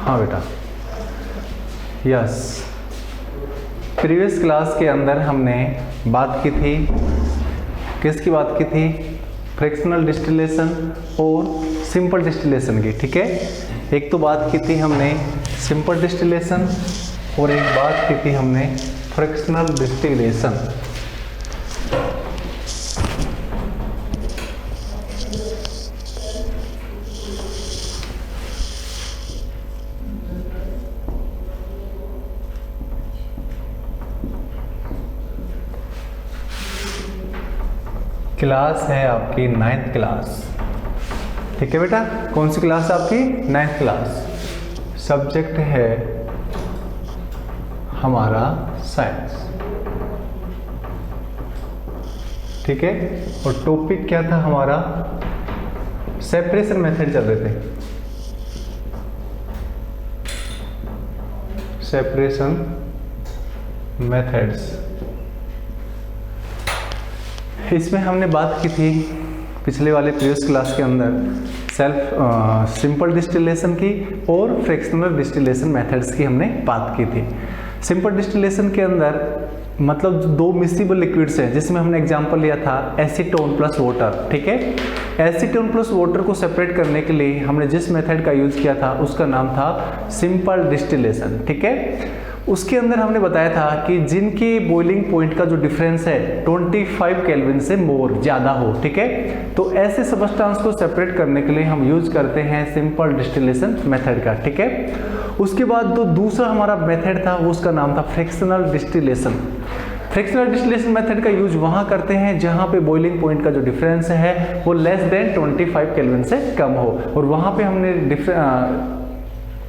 हाँ बेटा, yes. Previous class के अंदर हमने बात की थी, किसकी बात की थी? फ्रैक्शनल डिस्टिलेशन और सिंपल डिस्टिलेशन की, ठीक है। एक तो बात की थी हमने सिंपल डिस्टिलेशन और एक बात की थी हमने फ्रैक्शनल डिस्टिलेशन। क्लास है आपकी 9th क्लास, ठीक है बेटा। कौन सी क्लास है आपकी? 9th class. सब्जेक्ट है हमारा साइंस, ठीक है। और टॉपिक क्या था हमारा? सेपरेशन मेथड चल रहे थे, सेपरेशन मेथड्स। इसमें हमने बात की थी पिछले वाले प्रीवियस क्लास के अंदर सिंपल डिस्टिलेशन की और फ्रैक्शनल डिस्टिलेशन मेथड्स की हमने बात की थी। सिंपल डिस्टिलेशन के अंदर मतलब दो मिक्सिबल लिक्विड्स हैं, जिसमें हमने एग्जांपल लिया था एसीटोन प्लस वाटर, ठीक है। एसीटोन प्लस वाटर को सेपरेट करने के लिए हमने जिस मेथड का यूज किया था उसका नाम था सिंपल डिस्टिलेशन, ठीक है। उसके अंदर हमने बताया था कि जिनके बॉइलिंग पॉइंट का जो डिफरेंस है 25 केल्विन से मोर ज़्यादा हो, ठीक है, तो ऐसे सब्सटेंस को सेपरेट करने के लिए हम यूज करते हैं सिंपल डिस्टिलेशन मेथड का, ठीक है। उसके बाद जो दूसरा हमारा मेथड था उसका नाम था fractional distillation. Fractional distillation method का यूज वहां करते हैं जहां पे बॉइलिंग पॉइंट का जो डिफरेंस है वो लेस देन 25 केल्विन से कम हो, और वहां पे हमने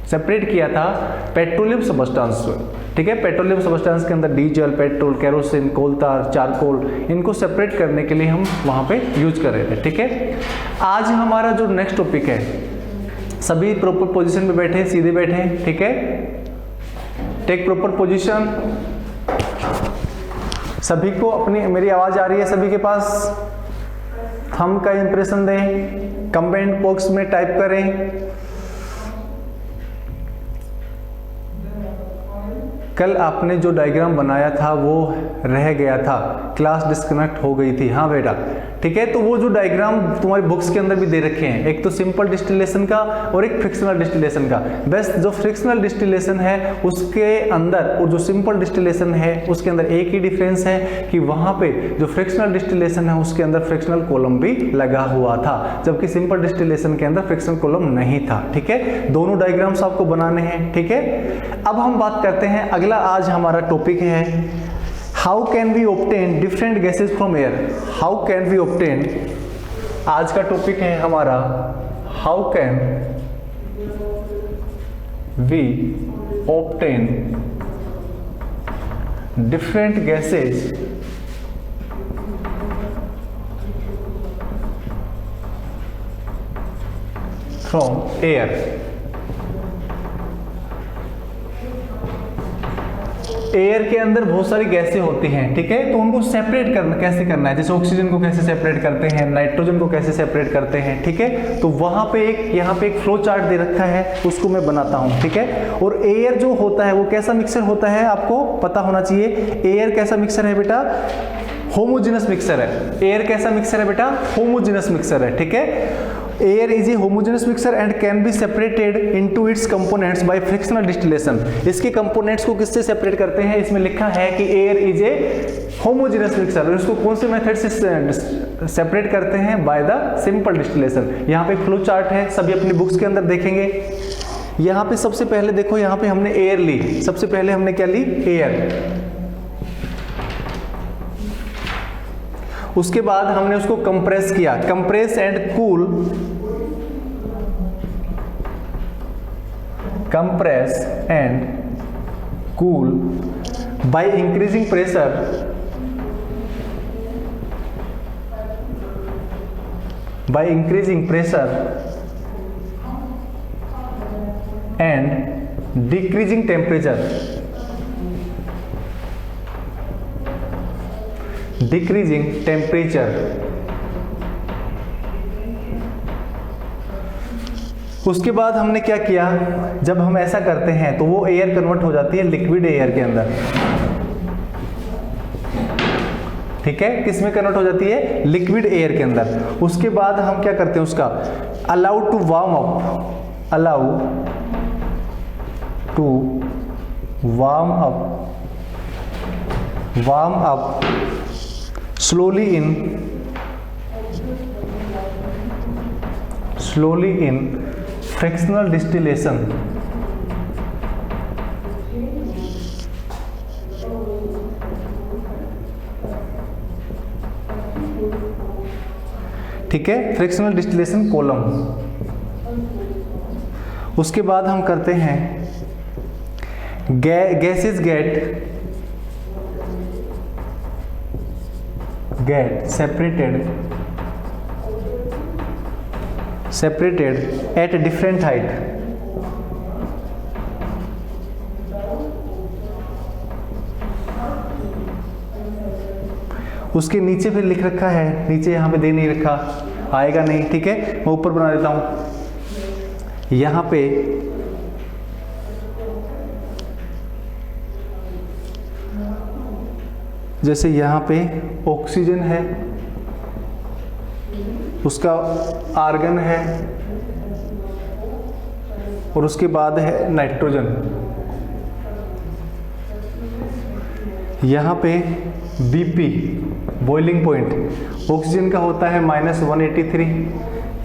सेपरेट किया था पेट्रोलियम सब्सटेंस, ठीक है। पेट्रोलियम सब्सटेंस के अंदर डीजल, पेट्रोल, केरोसिन, कोलतार, चारकोल, इनको सेपरेट करने के लिए हम वहां पे यूज कर रहे थे, ठीक है। आज हमारा जो नेक्स्ट टॉपिक है, सभी प्रॉपर पोजीशन में बैठे, सीधे बैठे, ठीक है। Take proper position. सभी को अपनी मेरी आवाज आ रही है सभी के पास? थंब का इंप्रेशन दें, कमेंट बॉक्स में टाइप करें। कल आपने जो डायग्राम बनाया था वो रह गया था, क्लास डिस्कनेक्ट हो गई थी, हाँ बेटा, ठीक है। तो वो जो डायग्राम तुम्हारी बुक्स के अंदर भी दे रखे हैं, एक तो सिंपल डिस्टिलेशन का और एक फ्रिक्शनल डिस्टिलेशन का। बस जो फ्रिक्शनल डिस्टिलेशन है उसके अंदर और जो सिंपल डिस्टिलेशन है उसके अंदर एक ही डिफरेंस है कि वहां पे जो फ्रिक्शनल डिस्टिलेशन है उसके अंदर फ्रिक्शनल कॉलम भी लगा हुआ था, जबकि सिंपल डिस्टिलेशन के अंदर फ्रिक्शनल कॉलम नहीं था, ठीक है। दोनों डायग्राम्स आपको बनाने हैं, ठीक है। अब हम बात करते हैं, अगला आज हमारा टॉपिक है how can we obtain different gases from air. How can we obtain, आज का टॉपिक है हमारा how can we obtain different gases from air. Air के अंदर बहुत सारी गैसें होती हैं, ठीक है, तो उनको सेपरेट करना कैसे करना है, जैसे ऑक्सीजन को कैसे सेपरेट करते हैं, नाइट्रोजन को कैसे सेपरेट करते हैं, ठीक है। तो वहां पे यहाँ पे एक फ्लो चार्ट दे रखा है, उसको मैं बनाता हूं, ठीक है। और एयर जो होता है वो कैसा मिक्सर होता है आपको पता होना चाहिए। एयर कैसा मिक्सर है बेटा? होमोजेनस मिक्सर है। एयर कैसा मिक्सर है बेटा? होमोजेनस मिक्सर है, ठीक है। Air is a homogeneous mixture and can be separated into its components by frictional distillation। इसके कंपोनेंट्स को किससे सेपरेट करते हैं? इसमें लिखा है कि air is a homogeneous mixer, और इसको कौन से मेथड से सेपरेट करते हैं? By the simple distillation. यहाँ पे फ्लो चार्ट है, सभी अपनी बुक्स के अंदर देखेंगे। यहाँ पे सबसे पहले देखो, यहाँ पे हमने एयर ली, सबसे पहले हमने क्या ली? एयर। उसके बाद हमने उसको कंप्रेस किया, compress and cool, compress and cool by increasing pressure, by increasing pressure and decreasing temperature, decreasing temperature. उसके बाद हमने क्या किया, जब हम ऐसा करते हैं तो वो एयर कन्वर्ट हो जाती है लिक्विड एयर के अंदर, ठीक है, किस में कन्वर्ट हो जाती है, लिक्विड एयर के अंदर। उसके बाद हम क्या करते हैं उसका allow to warm up, allow to warm up slowly in fractional distillation, ठीक है, फ्रैक्शनल डिस्टिलेशन कॉलम। उसके बाद हम करते हैं gases get separated at different height, उसके नीचे पे लिख रखा है, नीचे यहाँ पे दे नहीं रखा, आएगा नहीं, ठीक है, मैं ऊपर बना देता हूँ। यहाँ पे जैसे यहाँ पे ऑक्सीजन है, उसका आर्गन है, और उसके बाद है नाइट्रोजन। यहाँ पे बीपी बॉइलिंग पॉइंट ऑक्सीजन का होता है -183,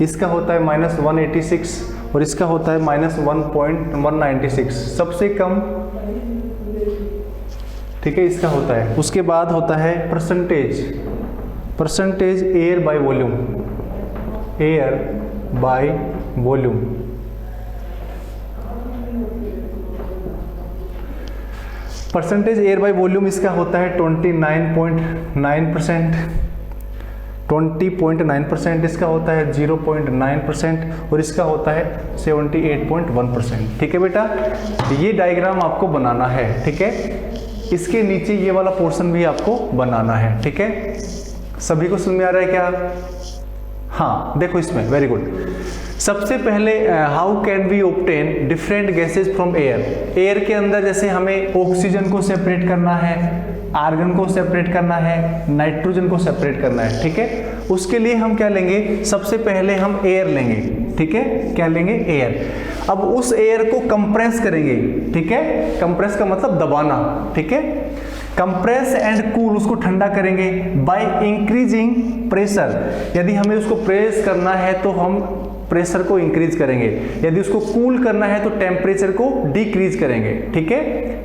इसका होता है -186 और इसका होता है -1.196, सबसे कम, ठीक है, इसका होता है। उसके बाद होता है percentage air by volume, percentage air by volume इसका होता है 29.9%, 20.9%, इसका होता है 0.9% और इसका होता है 78.1%, ठीक है बेटा। ये डायग्राम आपको बनाना है, ठीक है, इसके नीचे ये वाला पोर्शन भी आपको बनाना है, ठीक है। सभी को समझ में आ रहा है क्या? हाँ, देखो इसमें, वेरी गुड। सबसे पहले how can we obtain different gases from air. Air के अंदर जैसे हमें ऑक्सीजन को सेपरेट करना है, आर्गन को सेपरेट करना है, नाइट्रोजन को सेपरेट करना है, ठीक है। उसके लिए हम क्या लेंगे, सबसे पहले हम एयर लेंगे, ठीक है, क्या लेंगे, एयर। अब उस एयर को कंप्रेस करेंगे, ठीक है, कंप्रेस का मतलब दबाना, ठीक है, कंप्रेस एंड कूल, उसको ठंडा करेंगे बाय इंक्रीजिंग प्रेशर। यदि हमें उसको प्रेस करना है तो हम प्रेशर को इंक्रीज करेंगे, यदि उसको कूल करना है तो टेम्परेचर को डिक्रीज करेंगे, ठीक है,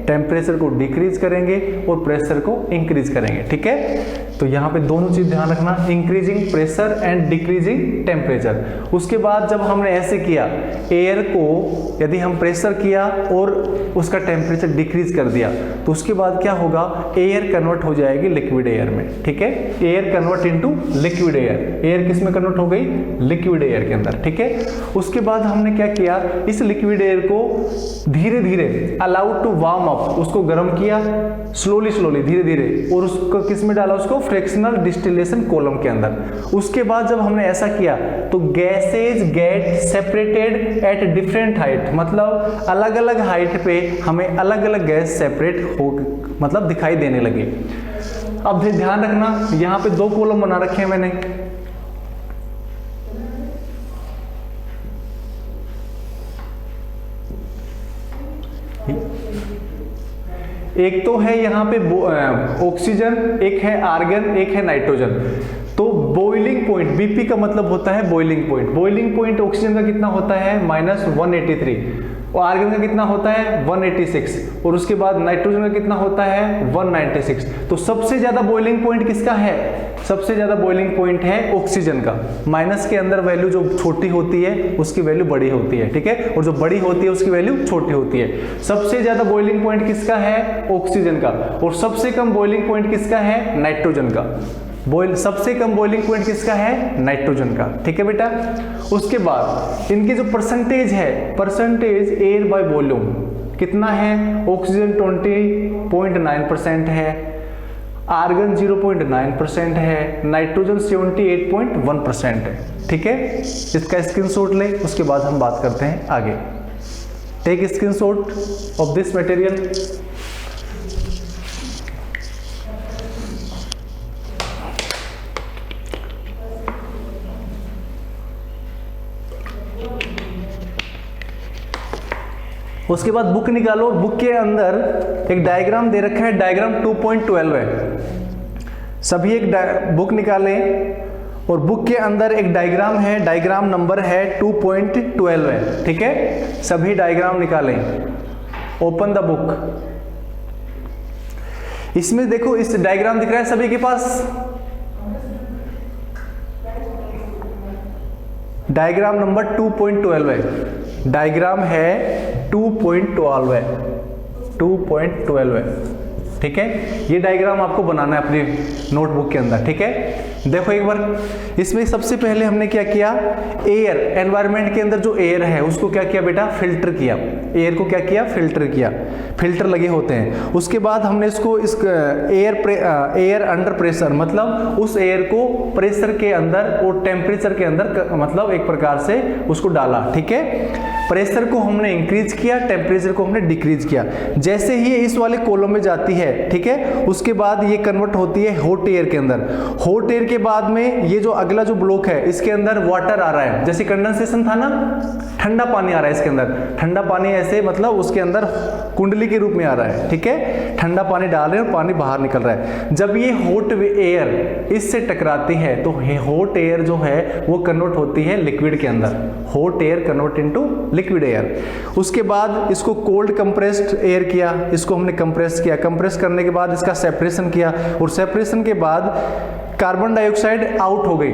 टेम्परेचर को डिक्रीज करेंगे और प्रेशर को इंक्रीज करेंगे, ठीक है। तो यहाँ पे दोनों चीज ध्यान रखना, increasing pressure and decreasing temperature. उसके बाद जब हमने ऐसे किया, एयर को यदि हम प्रेशर किया और उसका टेम्परेचर डिक्रीज कर दिया तो उसके बाद क्या होगा, एयर कन्वर्ट हो जाएगी लिक्विड एयर में, ठीक है, air convert into liquid air. Air किस में कन्वर्ट हो गई, लिक्विड एयर के अंदर, ठीक है। उसके बाद हमने क्या किया, इस लिक्विड एयर को धीरे धीरे अलाउ टू वार्म अप, उसको गर्म किया स्लोली धीरे धीरे, और उसको किस में डाला, उसको फ्रैक्शनल डिस्टिलेशन कॉलम के अंदर। उसके बाद जब हमने ऐसा किया तो gases get separated at different height, मतलब अलग अलग हाइट पे हमें अलग अलग गैस सेपरेट हो, मतलब दिखाई देने लगी। अब ध्यान रखना, यहां पे दो कॉलम बना रखे हैं मैंने, एक तो है यहाँ पे ऑक्सीजन, एक है आर्गन, एक है नाइट्रोजन। तो बॉइलिंग पॉइंट, बीपी का मतलब होता है boiling point. Boiling point oxygen का कितना होता है, -183, और आर्गन का कितना होता है 186, और उसके बाद नाइट्रोजन का कितना होता है 196। तो सबसे ज्यादा बॉइलिंग पॉइंट किसका है, सबसे ज्यादा बॉइलिंग पॉइंट है ऑक्सीजन का। माइनस के अंदर वैल्यू जो छोटी होती है उसकी वैल्यू बड़ी होती है, ठीक है, और जो बड़ी होती है उसकी वैल्यू छोटी होती है। सबसे ज्यादा बॉइलिंग पॉइंट किसका है, ऑक्सीजन का, और सबसे कम बॉइलिंग पॉइंट किसका है, नाइट्रोजन का। सबसे कम बॉइलिंग पॉइंट किसका है, नाइट्रोजन का, ठीक है बेटा। उसके बाद इनकी जो परसेंटेज है, परसेंटेज एयर बाय वॉल्यूम कितना है, ऑक्सीजन 20.9% है, आर्गन 0.9% है, नाइट्रोजन 78.1% है। ठीक है, इसका स्क्रीनशॉट ले, उसके बाद हम बात करते हैं आगे। Take screenshot of this material. उसके बाद बुक निकालो, बुक के अंदर एक डायग्राम दे रखा है, डायग्राम 2.12 है। सभी एक बुक निकालें और बुक के अंदर एक डायग्राम है, डायग्राम नंबर है 2.12 है। ठीक है, सभी डायग्राम निकालें। Open the book. इसमें देखो, इस डायग्राम दिख रहा है सभी के पास। डायग्राम नंबर 2.12 है, डायग्राम है 2.12 है, 2.12 है। ठीक है, ये डायग्राम आपको बनाना है अपनी नोटबुक के अंदर। ठीक है, देखो एक बार, इसमें सबसे पहले हमने क्या किया, एयर, एनवायरनमेंट के अंदर जो एयर है उसको क्या किया बेटा, फिल्टर किया। एयर को क्या किया, फिल्टर किया। फिल्टर लगे होते हैं। उसके बाद हमने इसको इस एयर अंडर प्रेशर, मतलब उस एयर को प्रेशर के अंदर और टेम्परेचर के अंदर, मतलब एक प्रकार से उसको डाला। ठीक है, प्रेशर को हमने इंक्रीज किया, टेम्परेचर को हमने डिक्रीज किया। जैसे ही इस वाले कॉलम में जाती है, ठीक है, उसके बाद ये कन्वर्ट होती है हॉट एयर के अंदर। हॉट एयर के बाद में ये जो अगला जो ब्लॉक है, इसके अंदर वाटर आ रहा है। जैसे कंडेंसेशन था ना, ठंडा पानी आ रहा है इसके अंदर। ठंडा पानी ऐसे मतलब उसके अंदर कुंडली के रूप में आ रहा है। ठीक है, ठंडा पानी डाल रहे हैं और पानी बाहर निकल रहा है। जब ये हॉट एयर इससे टकराती है तो हॉट एयर जो है वो कन्वर्ट होती है लिक्विड के अंदर। Hot air convert into liquid air. उसके बाद इसको कोल्ड कंप्रेस्ड एयर किया, इसको हमने कंप्रेस किया। कंप्रेस करने के बाद इसका सेपरेशन किया और सेपरेशन के बाद कार्बन डाइऑक्साइड आउट हो गई।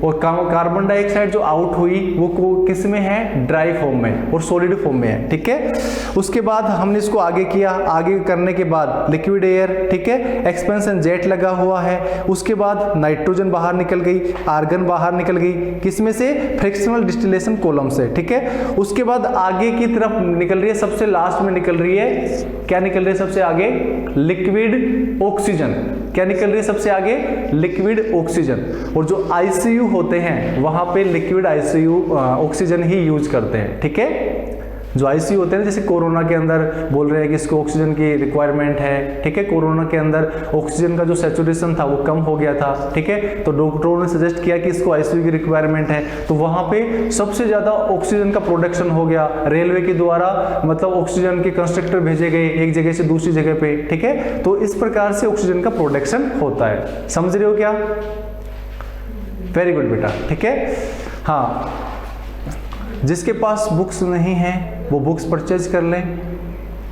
और कार्बन डाइऑक्साइड जो आउट हुई वो किस में है, ड्राई फॉर्म में और सॉलिड फॉर्म में है। ठीक है, उसके बाद हमने इसको आगे किया। आगे करने के बाद लिक्विड एयर, ठीक है, एक्सपेंशन जेट लगा हुआ है। उसके बाद नाइट्रोजन बाहर निकल गई, आर्गन बाहर निकल गई, किसमें से, फ्रिक्शनल डिस्टिलेशन कॉलम से। ठीक है, उसके बाद आगे की तरफ निकल रही है, सबसे लास्ट में निकल रही है, क्या निकल रही है सबसे आगे, लिक्विड ऑक्सीजन। क्या निकल रही है सबसे आगे, लिक्विड ऑक्सीजन। और जो आईसीयू होते हैं वहां पे लिक्विड आईसीयू ऑक्सीजन ही यूज करते हैं। ठीक है, जो आईसीयू होते हैं, जैसे कोरोना के अंदर बोल रहे हैं कि इसको ऑक्सीजन की रिक्वायरमेंट है। ठीक है, कोरोना के अंदर ऑक्सीजन का जो सैचुरेशन था वो कम हो गया था। ठीक है, तो डॉक्टरों ने सजेस्ट किया कि इसको आईसीयू की रिक्वायरमेंट है, तो वहां पे सबसे ज्यादा ऑक्सीजन का प्रोडक्शन हो गया रेलवे के द्वारा। मतलब ऑक्सीजन के कंस्ट्रक्टर भेजे गए एक जगह से दूसरी जगह पे। ठीक है, तो इस प्रकार से ऑक्सीजन का प्रोडक्शन होता है। समझ रहे हो क्या? वेरी गुड बेटा। ठीक है, हाँ, जिसके पास बुक्स नहीं है वो बुक्स परचेज कर लें।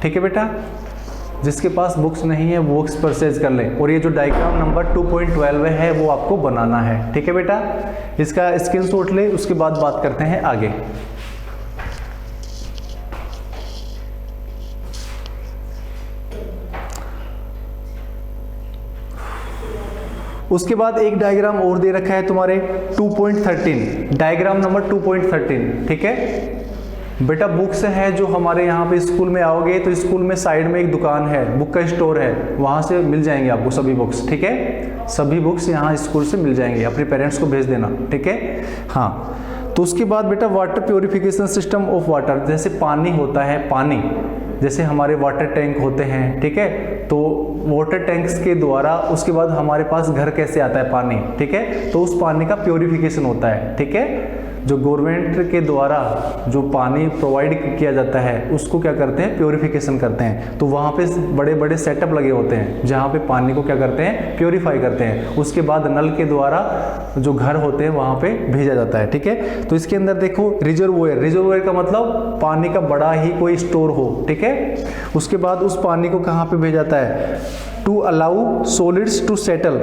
ठीक है बेटा, जिसके पास बुक्स नहीं है वो बुक्स परचेज कर लें। और ये जो डायग्राम नंबर 2.12 है वो आपको बनाना है। ठीक है बेटा, इसका स्क्रीनशॉट ले, उसके बाद बात करते हैं आगे। उसके बाद एक डायग्राम और दे रखा है तुम्हारे 2.13, डायग्राम नंबर 2.13। ठीक है बेटा, बुक्स है जो हमारे यहाँ पे स्कूल में आओगे तो स्कूल में साइड में एक दुकान है, बुक का स्टोर है, वहाँ से मिल जाएंगे आपको सभी बुक्स। ठीक है, सभी बुक्स यहाँ स्कूल से मिल जाएंगे, अपने पेरेंट्स को भेज देना। ठीक है, हाँ, तो उसके बाद बेटा water purification system of water, जैसे पानी होता है, पानी जैसे हमारे वाटर टैंक होते हैं। ठीक है, तो वाटर टैंक्स के द्वारा उसके बाद हमारे पास घर कैसे आता है पानी। ठीक है, तो उस पानी का प्योरिफिकेशन होता है। ठीक है, जो गवर्नमेंट के द्वारा जो पानी प्रोवाइड किया जाता है उसको क्या करते हैं, प्योरिफिकेशन करते हैं। तो वहाँ पे बड़े बड़े सेटअप लगे होते हैं जहाँ पे पानी को क्या करते हैं, प्योरीफाई करते हैं। उसके बाद नल के द्वारा जो घर होते हैं वहाँ पे भेजा जाता है। ठीक है, तो इसके अंदर देखो रिजर्वोयर, रिजर्वोयर का मतलब पानी का बड़ा ही कोई स्टोर हो। ठीक है, उसके बाद उस पानी को कहाँ पे भेजा जाता है, to allow solids to settle,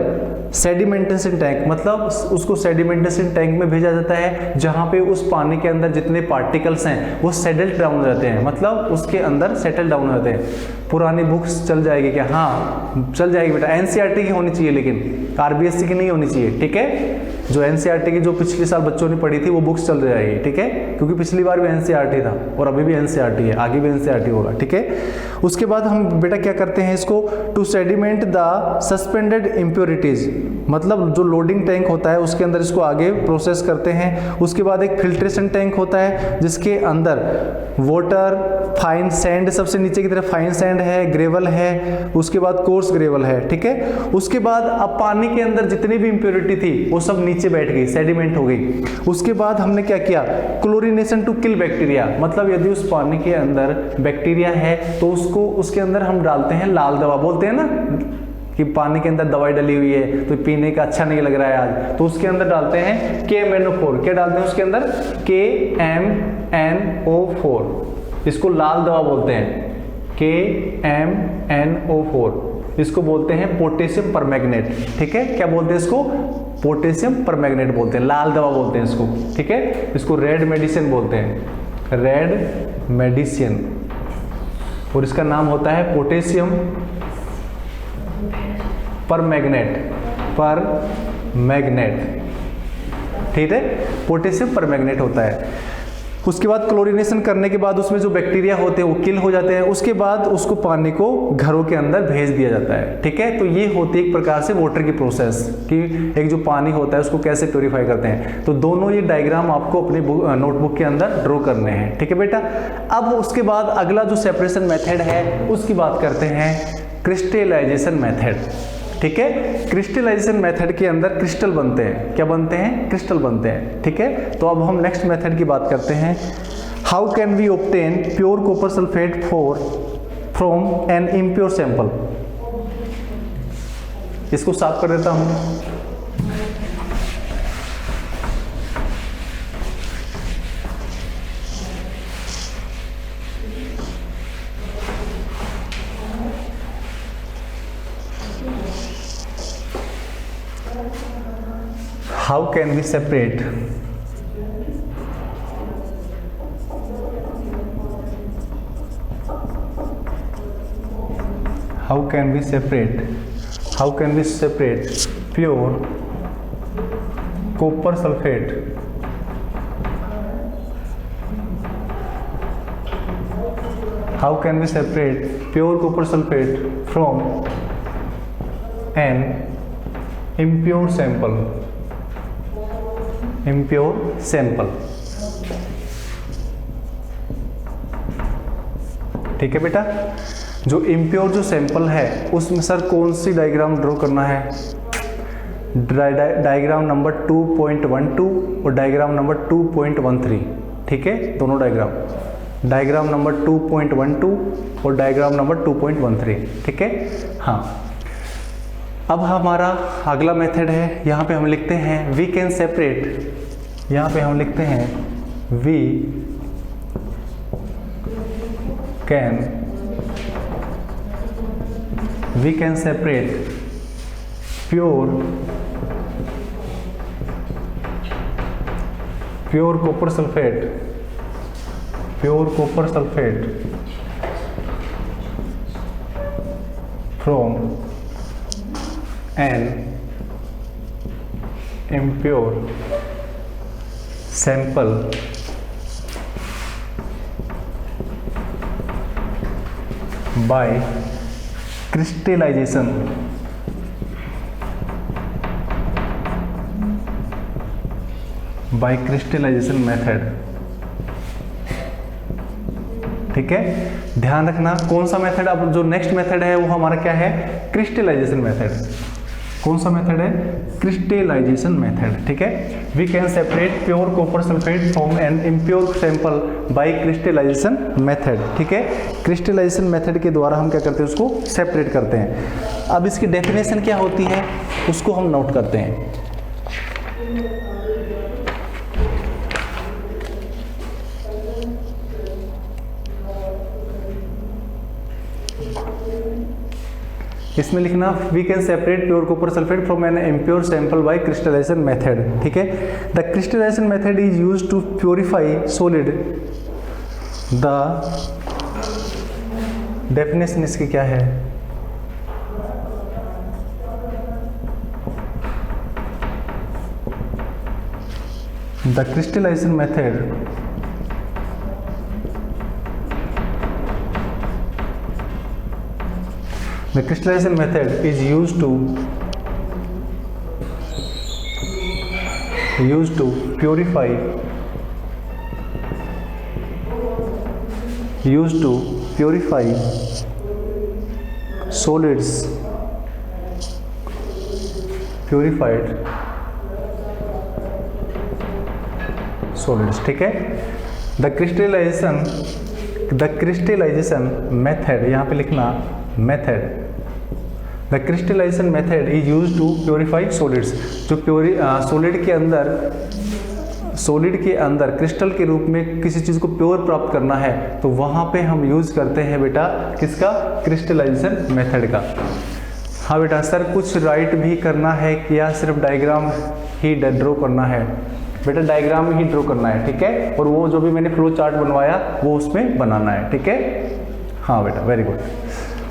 sedimentation tank, मतलब उसको सेडिमेंटेशन टैंक में भेजा जाता है जहाँ पे उस पानी के अंदर जितने पार्टिकल्स हैं वो सेटल डाउन रहते हैं, मतलब उसके अंदर सेटल डाउन रहते हैं। पुरानी बुक्स चल जाएगी क्या? हाँ चल जाएगी बेटा, एनसीईआरटी की होनी चाहिए लेकिन आरबीएससी की नहीं होनी चाहिए। ठीक है, जो एनसीईआरटी की जो पिछले साल बच्चों ने पढ़ी थी वो बुक्स चल जाएगी, ठीक है, क्योंकि पिछली बार भी एनसीईआरटी था और अभी भी एनसीईआरटी है, आगे भी एनसीईआरटी होगा, ठीक है। उसके बाद हम बेटा क्या करते हैं इसको, to sediment the suspended impurities, मतलब जो लोडिंग टैंक होता है उसके अंदर इसको आगे प्रोसेस करते हैं। उसके बाद एक फिल्ट्रेशन टैंक होता है जिसके अंदर वाटर, फाइन सैंड, सबसे नीचे की तरफ फाइन सैंड है, ग्रेवल है, उसके बाद कोर्स ग्रेवल है, ठीक है। उसके बाद अब पानी के अंदर जितनी भी इंप्योरिटी थी वो सब नीचे बैठ गई, सेडिमेंट हो गई। उसके बाद हमने क्या किया, क्लोरीनेशन टू किल बैक्टीरिया, मतलब यदि उस पानी के अंदर बैक्टीरिया है तो उसको उसके अंदर हम डालते हैं लाल दवा, बोलते हैं ना कि पानी के अंदर दवाई डली हुई है तो पीने का अच्छा नहीं लग रहा है आज, तो उसके अंदर डालते हैं KMnO4। क्या डालते हैं उसके अंदर, KMnO4, इसको लाल दवा बोलते हैं, KMnO4, इसको बोलते हैं पोटेशियम परमैंगनेट, ठीक है। क्या बोलते हैं इसको, पोटेशियम परमैंगनेट बोलते हैं, लाल दवा बोलते हैं इसको, ठीक है। इसको रेड मेडिसिन बोलते हैं, रेड मेडिसिन, और इसका नाम होता है पोटेशियम परमैंगनेट, ठीक है, पोटेशियम परमैंगनेट होता है। उसके बाद क्लोरीनेशन करने के बाद उसमें जो बैक्टीरिया होते हैं वो किल हो जाते हैं। उसके बाद उसको पानी को घरों के अंदर भेज दिया जाता है, ठीक है। तो ये होती है एक प्रकार से वाटर की प्रोसेस, कि एक जो पानी होता है उसको कैसे प्योरीफाई करते हैं। तो दोनों ये डायग्राम आपको अपनी नोटबुक के अंदर ड्रॉ करने हैं, ठीक है बेटा। अब उसके बाद अगला जो सेपरेशन मेथड है उसकी बात करते हैं, क्रिस्टलाइजेशन मेथड, ठीक है। क्रिस्टलाइजेशन मेथड के अंदर क्रिस्टल बनते हैं, क्या बनते हैं, क्रिस्टल बनते हैं, ठीक है। तो अब हम नेक्स्ट मेथड की बात करते हैं, how can we obtain pure copper sulphate from an impure sample. इसको साफ कर देता हूं। How can we separate pure copper sulfate from an impure sample, ठीक है बेटा। जो इम्प्योर जो सैंपल है उसमें सर कौन सी डायग्राम ड्रॉ करना है, डायग्राम नंबर 2.12 और डायग्राम नंबर 2.13, ठीक है, दोनों डायग्राम नंबर 2.12 और डायग्राम नंबर 2.13, ठीक है। हाँ, अब हमारा अगला मेथड है, यहाँ पे हम लिखते हैं वी कैन सेपरेट, यहाँ पे हम लिखते हैं we can separate pure copper sulphate from an impure sample by crystallization method, ठीक है। ध्यान रखना कौन सा मेथड, अब जो नेक्स्ट मेथड है वो हमारा क्या है, क्रिस्टलाइजेशन मेथड। कौन सा मेथड है, क्रिस्टलाइजेशन मेथड, ठीक है। We can separate pure copper sulphate from an impure sample by crystallization method, ठीक है। क्रिस्टलाइजेशन मेथड के द्वारा हम क्या करते हैं, उसको सेपरेट करते हैं। अब इसकी डेफिनेशन क्या होती है उसको हम नोट करते हैं। इसमें लिखना we can separate pure copper sulphate from an impure sample by crystallization method, ठीक है। The crystallization method is used to purify solid. The definition इसकी क्या है, The crystallization method is used to purify solids, purified solids, ठीक है। The crystallization method, यहाँ पे लिखना method, the crystallization method is use to purify solids. जो solid के अंदर क्रिस्टल के रूप में किसी चीज़ को प्योर प्राप्त करना है तो वहाँ पे हम यूज़ करते हैं बेटा किसका, क्रिस्टलाइजेशन मेथड का। हाँ बेटा, सर कुछ राइट भी करना है या सिर्फ डायग्राम ही ड्रॉ करना है? बेटा डायग्राम ही ड्रॉ करना है, ठीक है, और वो जो भी मैंने फ्लो चार्ट बनवाया वो उसमें बनाना है, ठीक है। हाँ बेटा, वेरी गुड।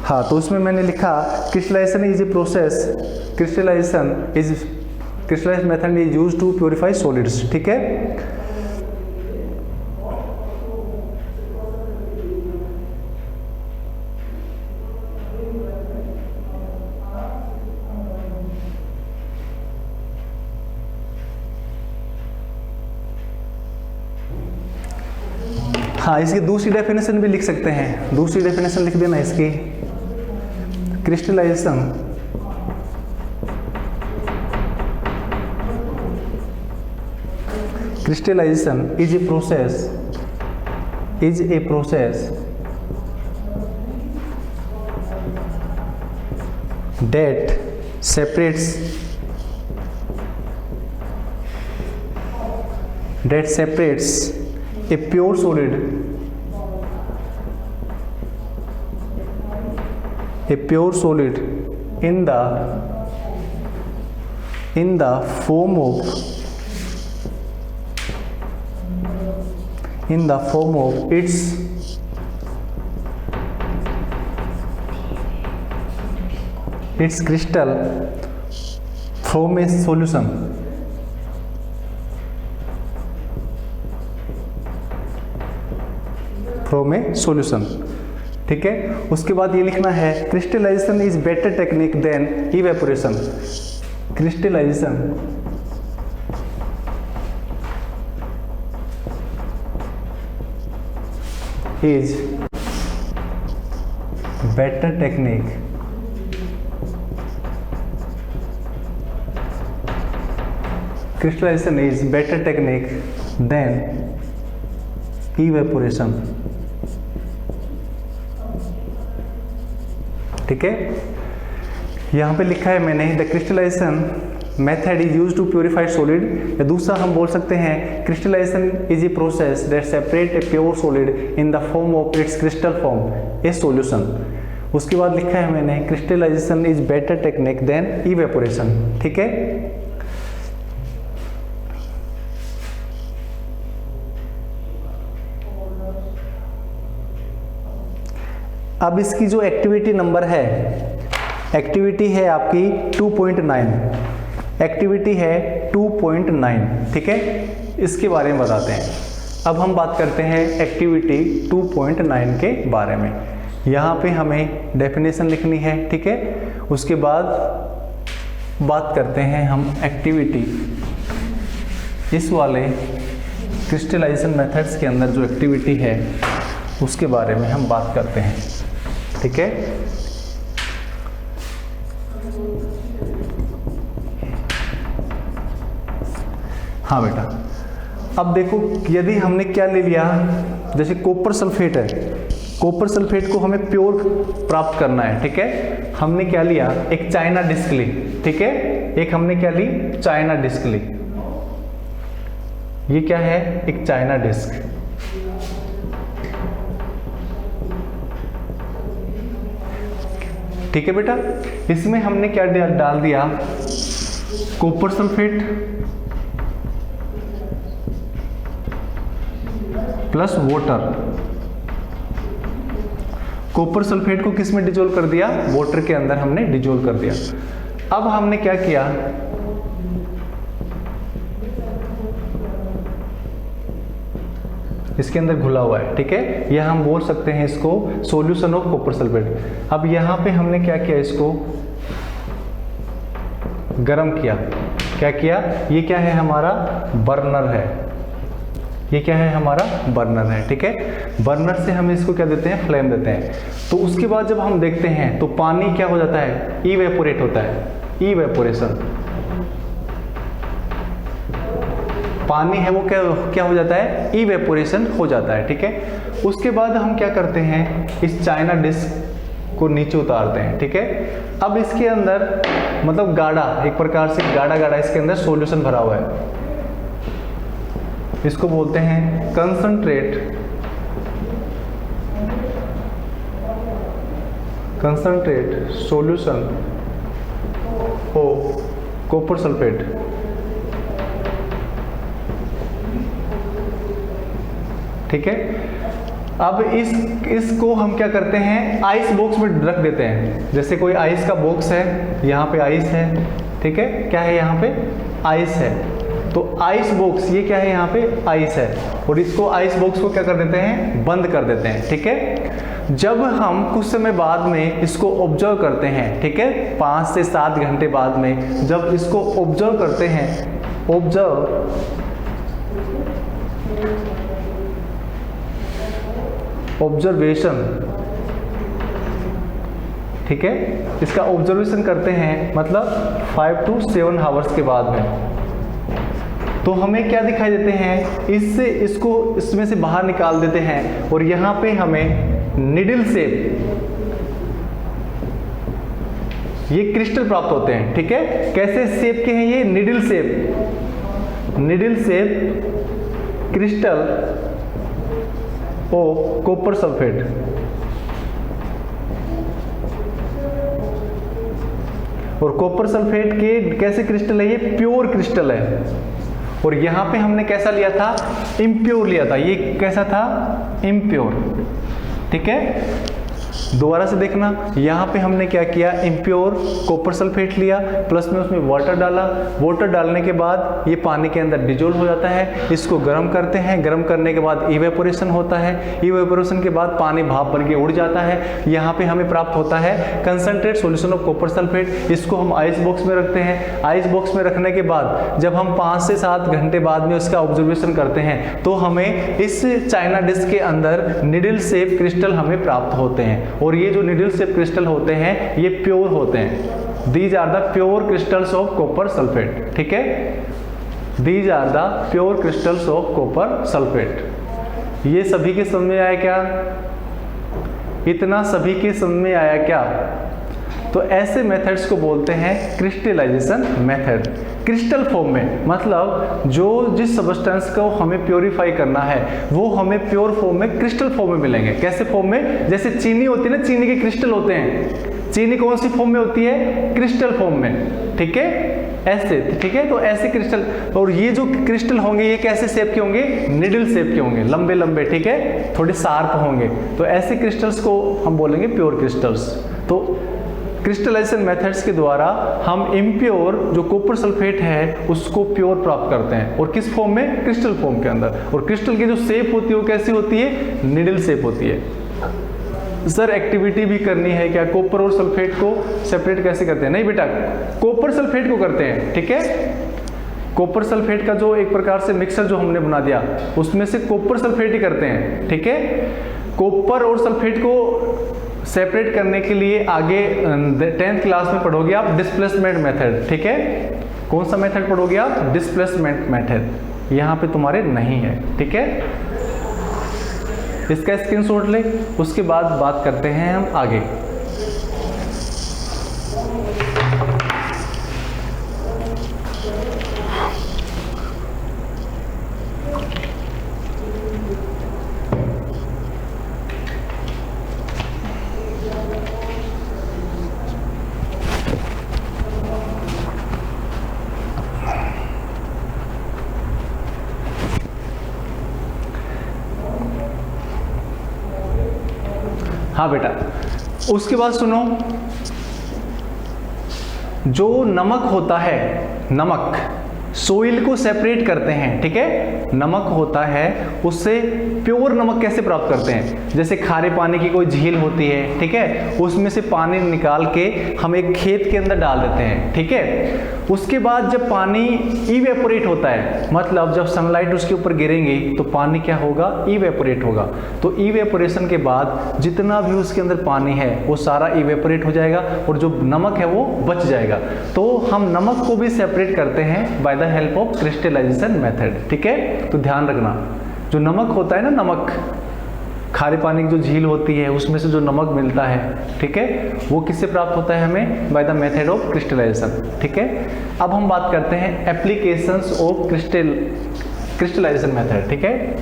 हाँ, तो उसमें मैंने लिखा crystallization is a process, crystallize method is use to purify solids, ठीक है। हाँ, इसकी दूसरी डेफिनेशन भी लिख सकते हैं, दूसरी डेफिनेशन लिख देना इसकी। Crystallization is a process that separates a pure solid in the form of its crystal from a solution, ठीक है। उसके बाद ये लिखना है crystallization is better technique than evaporation. Crystallization is better technique than evaporation, ठीक है। यहाँ पे लिखा है मैंने the crystallization method is use to purified solid, या दूसरा हम बोल सकते हैं crystallization is a process that separate a pure solid in the form of its crystal form a solution. उसके बाद लिखा है मैंने crystallization is better technique than evaporation, ठीक है। अब इसकी जो एक्टिविटी नंबर है, एक्टिविटी है आपकी 2.9, एक्टिविटी है 2.9, ठीक है। इसके बारे में बताते हैं। अब हम बात करते हैं एक्टिविटी 2.9 के बारे में। यहाँ पे हमें डेफिनेशन लिखनी है, ठीक है। उसके बाद बात करते हैं हम एक्टिविटी, इस वाले क्रिस्टलाइजेशन मेथड्स के अंदर जो एक्टिविटी है उसके बारे में हम बात करते हैं, ठीक है। हाँ बेटा, अब देखो यदि हमने क्या ले लिया, जैसे कॉपर सल्फेट है, कॉपर सल्फेट को हमें प्योर प्राप्त करना है, ठीक है। हमने क्या लिया, एक चाइना डिस्क ली, ठीक है। एक हमने क्या ली, चाइना डिस्क ली। ये क्या है, एक चाइना डिस्क, ठीक है बेटा। इसमें हमने क्या डाल दिया, copper sulphate plus water. Copper sulphate को किस में डिजोल्व कर दिया, वाटर के अंदर हमने डिजोल्व कर दिया। अब हमने क्या किया, इसके अंदर घुला हुआ है, ठीक है। यह हम बोल सकते हैं इसको सॉल्यूशन ऑफ कॉपर सल्फेट। अब यहाँ पे हमने क्या किया, इसको गर्म किया। क्या किया, ये क्या है हमारा बर्नर है, ये क्या है हमारा बर्नर है, ठीक है। बर्नर से हम इसको क्या देते हैं, फ्लेम देते हैं। तो उसके बाद जब हम देखते हैं तो पानी क्या हो जाता है, इवेपोरेट होता है, इवेपोरेशन। पानी है वो क्या हो जाता है, इवेपोरेशन हो जाता है, ठीक है। उसके बाद हम क्या करते हैं, इस चाइना डिस्क को नीचे उतारते हैं, ठीक है। अब इसके अंदर मतलब गाढ़ा, एक प्रकार से गाढ़ा गाढ़ा इसके अंदर सॉल्यूशन भरा हुआ है, इसको बोलते हैं concentrate solution of copper sulphate. ठीक है। अब इसको हम क्या करते हैं, आइस बॉक्स में रख देते हैं। जैसे कोई आइस का बॉक्स है, यहाँ पे आइस है, ठीक है। क्या है यहाँ पे, आइस है। तो आइस बॉक्स, ये क्या है यहाँ पे, आइस है। और इसको आइस बॉक्स को क्या कर देते हैं, बंद कर देते हैं, ठीक है। जब हम कुछ समय बाद में इसको ऑब्जर्व करते हैं, ठीक है, 5 से 7 घंटे बाद में जब इसको ऑब्जर्व करते हैं, ऑब्जर्वेशन, ठीक है, इसका ऑब्जर्वेशन करते हैं मतलब 5 to 7 आवर्स के बाद में, तो हमें क्या दिखाई देते हैं, इसको इसमें से बाहर निकाल देते हैं और यहाँ पे हमें निडल शेप, ये क्रिस्टल प्राप्त होते हैं, ठीक है। कैसे शेप के हैं ये, needle shape crystal of copper sulphate. और कॉपर सल्फेट के कैसे क्रिस्टल है, ये प्योर क्रिस्टल है। और यहां पे हमने कैसा लिया था, इम्प्योर लिया था। ये कैसा था, इम्प्योर, ठीक है। दोबारा से देखना, यहाँ पे हमने क्या किया, इम्प्योर कॉपर सल्फेट लिया, प्लस में उसमें वाटर डाला। वाटर डालने के बाद ये पानी के अंदर डिजोल्व हो जाता है। इसको गर्म करते हैं, गर्म करने के बाद इवेपोरेशन होता है। इवेपोरेशन के बाद पानी भाप बन के उड़ जाता है। यहाँ पे हमें प्राप्त होता है concentrate solution of copper sulphate. इसको हम आइस बॉक्स में रखते हैं। आइस बॉक्स में रखने के बाद जब हम 5 से 7 घंटे बाद में उसका ऑब्जर्वेशन करते हैं तो हमें इस चाइना डिस्क के अंदर निडल शेप क्रिस्टल हमें प्राप्त होते हैं। और ये जो निडल शेप क्रिस्टल होते हैं ये प्योर होते हैं। These are the pure crystals of copper sulphate, ठीक है। These are the pure crystals of copper sulphate. ये सभी के समझ में आया क्या, इतना सभी के समझ में आया क्या। तो ऐसे मेथड्स को बोलते हैं क्रिस्टलाइजेशन मेथड। क्रिस्टल फॉर्म में मतलब जो जिस सब्सटेंस को हमें प्योरीफाई करना है वो हमें प्योर फॉर्म में, क्रिस्टल फॉर्म में मिलेंगे। कैसे फॉर्म में, जैसे चीनी होती है ना, चीनी के क्रिस्टल होते हैं। चीनी कौन सी फॉर्म में होती है, क्रिस्टल फॉर्म में, ठीक है, ऐसे, ठीक है। तो ऐसे क्रिस्टल, और ये जो क्रिस्टल होंगे ये कैसे शेप के होंगे, निडल शेप के होंगे, लंबे लंबे, ठीक है, थोड़े शार्प होंगे। तो ऐसे क्रिस्टल्स को हम बोलेंगे प्योर क्रिस्टल्स। तो क्रिस्टलाइजेशन मेथड्स के द्वारा हम इम्प्योर जो कॉपर सल्फेट है उसको प्योर प्राप्त करते हैं। और किस फॉर्म में, क्रिस्टल फॉर्म के अंदर। और क्रिस्टल की जो शेप होती है वो कैसी होती है, निडल शेप होती है। सर एक्टिविटी भी करनी है क्या, कॉपर और सल्फेट को सेपरेट कैसे करते हैं, नहीं बेटा, कॉपर सल्फेट को करते हैं, ठीक है। कॉपर सल्फेट का जो एक प्रकार से मिक्सर जो हमने बना दिया उसमें से कॉपर सल्फेट ही करते हैं, ठीक है। कॉपर और सल्फेट को सेपरेट करने के लिए आगे 10th क्लास में पढ़ोगे आप डिस्प्लेसमेंट मेथड, ठीक है। कौन सा मेथड पढ़ोगे आप, डिस्प्लेसमेंट मेथड। यहाँ पे तुम्हारे नहीं है, ठीक है। इसका स्क्रीनशॉट ले, उसके बाद बात करते हैं हम आगे। हाँ बेटा, उसके बाद सुनो, जो नमक होता है, नमक सोइल को सेपरेट करते हैं, ठीक है। नमक होता है, उससे प्योर नमक कैसे प्राप्त करते हैं, जैसे खारे पानी की कोई झील होती है, ठीक है, उसमें से पानी निकाल के हम एक खेत के अंदर डाल देते हैं, ठीक है। उसके बाद जब पानी इवेपोरेट होता है, मतलब जब सनलाइट उसके ऊपर गिरेंगी तो पानी क्या होगा, इवेपोरेट होगा। तो इवेपोरेशन के बाद जितना भी उसके अंदर पानी है वो सारा इवेपोरेट हो जाएगा और जो नमक है वो बच जाएगा। तो हम नमक को भी सेपरेट करते हैं by the help of crystallization method, ठीक है। तो ध्यान रखना, जो नमक होता है ना, नमक खारे पानी की जो झील होती है उसमें से जो नमक मिलता है, ठीक है, वो किससे प्राप्त होता है हमें, by the method of crystallization, ठीक है। अब हम बात करते हैं एप्लीकेशंस ऑफ क्रिस्टलाइजेशन मेथड, ठीक है।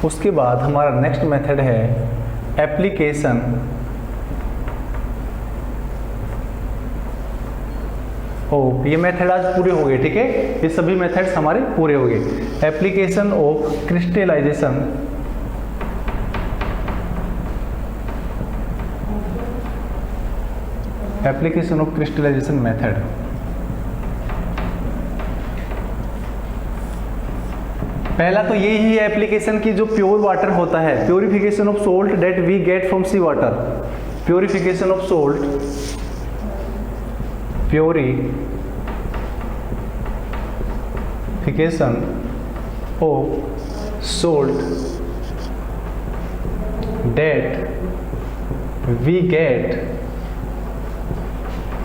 उसके बाद हमारा नेक्स्ट मेथड है एप्लीकेशन ऑफ, ये मेथड आज पूरे हो गए, ठीक है, ये सभी मेथड्स हमारे पूरे हो गए। Application of crystallization application of crystallization method. पहला तो यही है एप्लीकेशन की, जो प्योर वाटर होता है, purification of salt that we get from sea water, purification of salt, purification of salt that we get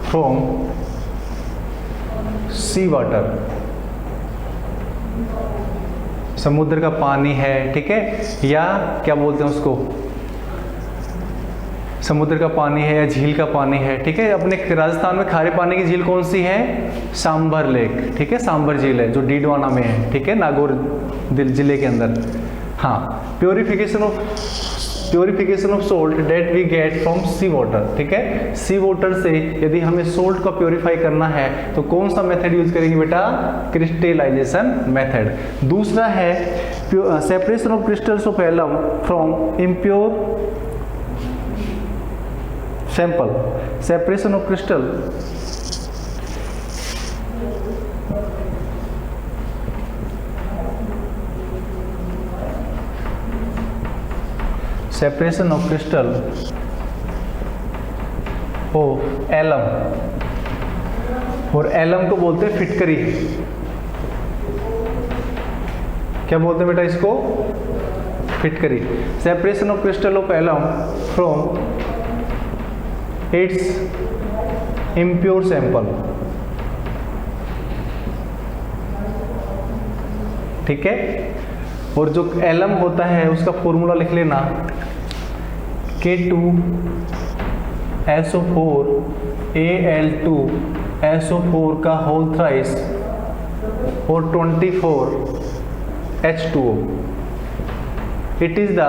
from sea water, समुद्र का पानी है, ठीक है, या क्या बोलते हैं उसको, समुद्र का पानी है या झील का पानी है, ठीक है। अपने राजस्थान में खारे पानी की झील कौन सी है, सांबर लेक, ठीक है, सांबर झील है जो डीडवाना में है, ठीक है, नागौर जिले के अंदर। हाँ, purification of salt that we get from sea water, ठीक है। सी वाटर से यदि हमें सोल्ट को प्योरीफाई करना है तो कौन सा मेथड यूज करेंगे बेटा, क्रिस्टलाइजेशन मेथड। दूसरा है separation of crystals of alum from impure sample, separation of crystal separation of crystal of alum, और एलम को बोलते हैं फिटकरी, क्या बोलते हैं बेटा इसको, फिटकरी। Separation of crystal of alum from its impure sample, ठीक है। और जो एलम होता है उसका फॉर्मूला लिख लेना, K2SO4 Al2SO4 का होल थ्राइस और 24H2O। It is the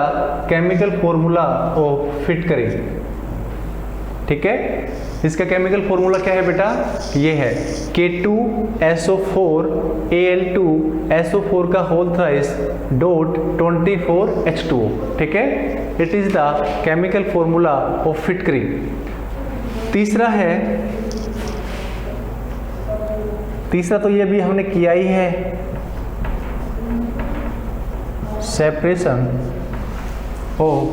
chemical formula of फिटकरी, ठीक है। इसका केमिकल फॉर्मूला क्या है बेटा, ये है K2SO4 Al2SO4 का होल थ्राइस डॉट 24H2O, ठीक है। It is the chemical formula of फिटकरी। तीसरा तो ये भी हमने किया ही है, separation of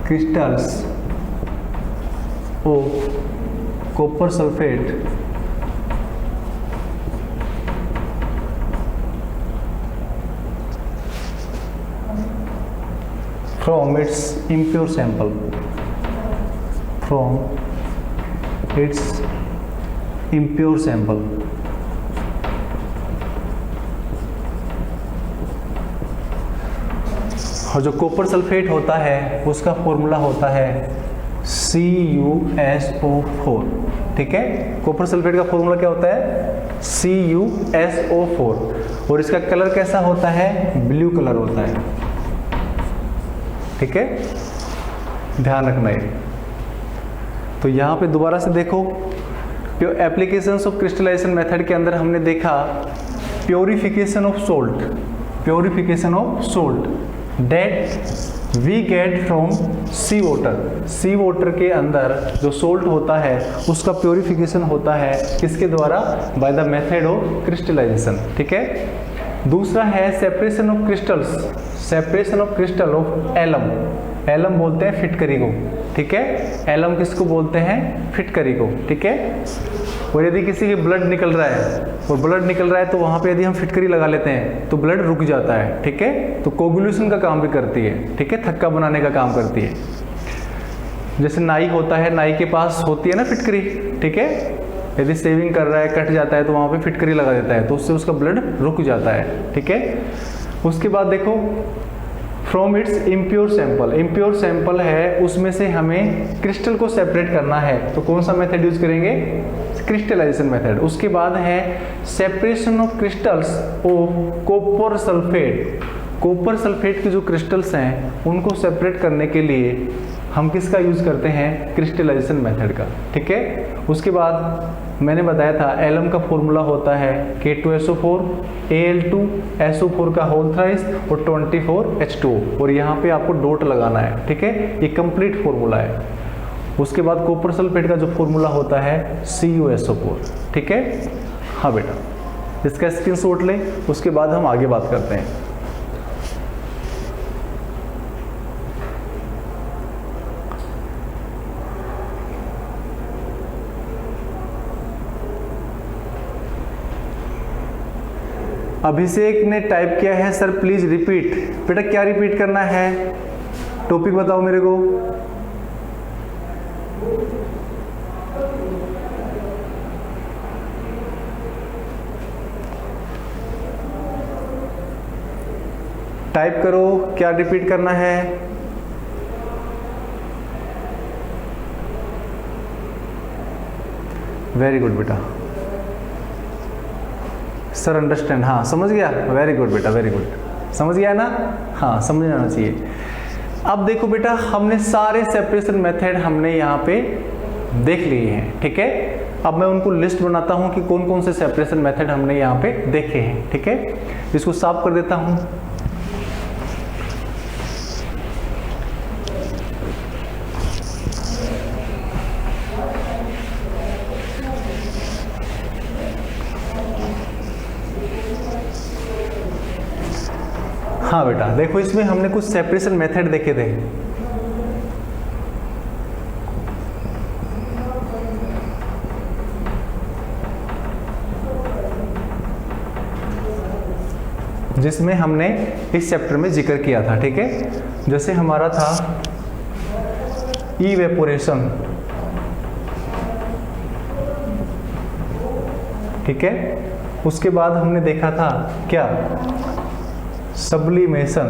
crystals of copper sulfate from its impure sample, और जो कॉपर सल्फेट होता है उसका फॉर्मूला होता है CuSO4, ठीक है। कॉपर सल्फेट का फॉर्मूला क्या होता है, CuSO4, और इसका कलर कैसा होता है, ब्लू कलर होता है, ठीक है, ध्यान रखना है। तो तो यहाँ पे दोबारा से देखो, एप्लीकेशंस ऑफ क्रिस्टलाइजेशन मेथड के अंदर हमने देखा purification of salt, purification of salt that we get from sea water. Sea water के अंदर जो सोल्ट होता है उसका प्योरिफिकेशन होता है किसके द्वारा? By the method of crystallization. ठीक है। दूसरा है separation of crystals, separation of crystal of alum. Alum बोलते हैं फिटकरी को। ठीक है। एलम किसको बोलते हैं? फिटकरी को। ठीक है। और यदि किसी के ब्लड निकल रहा है और ब्लड निकल रहा है तो वहाँ पे यदि हम फिटकरी लगा लेते हैं तो ब्लड रुक जाता है। ठीक है। तो कोगुलेशन का काम भी करती है। ठीक है। थक्का बनाने का काम करती है। जैसे नाई होता है, नाई के पास होती है ना फिटकरी। ठीक है। यदि सेविंग कर रहा है, कट जाता है तो वहाँ पे फिटकरी लगा देता है, तो उससे उसका ब्लड रुक जाता है। ठीक है। उसके बाद देखो from its impure sample, impure sample है उसमें से हमें क्रिस्टल को सेपरेट करना है, तो कौन सा मेथड यूज करेंगे? Crystallization method. उसके बाद है separation of crystals of copper sulphate. Copper sulphate के जो क्रिस्टल्स हैं उनको सेपरेट करने के लिए हम किसका यूज करते हैं? क्रिस्टलाइजेशन मेथड का। ठीक है। उसके बाद मैंने बताया था एलम का फॉर्मूला होता है K2SO4 Al2SO4 का होल थ्राइस और 24H2O, और यहाँ पे आपको डॉट लगाना है। ठीक है। ये कंप्लीट फॉर्मूला है। उसके बाद कॉपर सल्फेट का जो फॉर्मूला होता है CuSO4। ठीक है। हाँ बेटा, इसका स्क्रीनशॉट ले, उसके बाद हम आगे बात करते हैं। अभिषेक ने टाइप किया है सर प्लीज रिपीट। बेटा क्या रिपीट करना है? टॉपिक बताओ मेरे को। टाइप करो, क्या रिपीट करना है? वेरी गुड बेटा। सर अंडरस्टैंड, हाँ समझ गया। वेरी गुड बेटा, वेरी गुड। समझ गया ना? हाँ समझ आना चाहिए। अब देखो बेटा, हमने सारे सेपरेशन मेथड हमने यहाँ पे देख लिए हैं। ठीक है। अब मैं उनको लिस्ट बनाता हूँ कि कौन कौन से सेपरेशन मेथड हमने यहाँ पे देखे हैं। ठीक है। इसको साफ कर देता हूँ। हाँ बेटा देखो, इसमें हमने कुछ सेपरेशन मेथड देखे थे। जिसमें हमने इस चैप्टर में जिक्र किया था। ठीक है। जैसे हमारा था इवेपोरेशन। ठीक है। उसके बाद हमने देखा था क्या? सब्लिमेशन।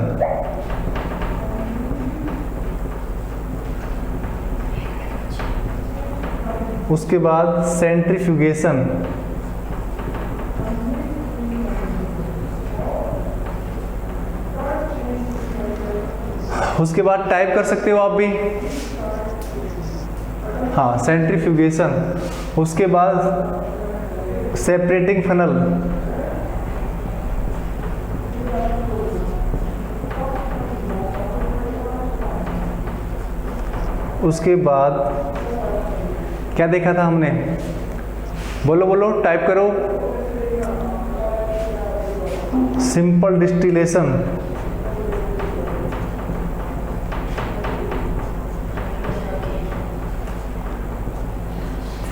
उसके बाद सेंट्रीफ्यूगेशन। उसके बाद टाइप कर सकते हो आप भी, हाँ सेंट्रीफ्यूगेशन। उसके बाद सेपरेटिंग फनल। उसके बाद क्या देखा था हमने? बोलो बोलो, टाइप करो। Simple distillation.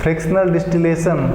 Frictional distillation.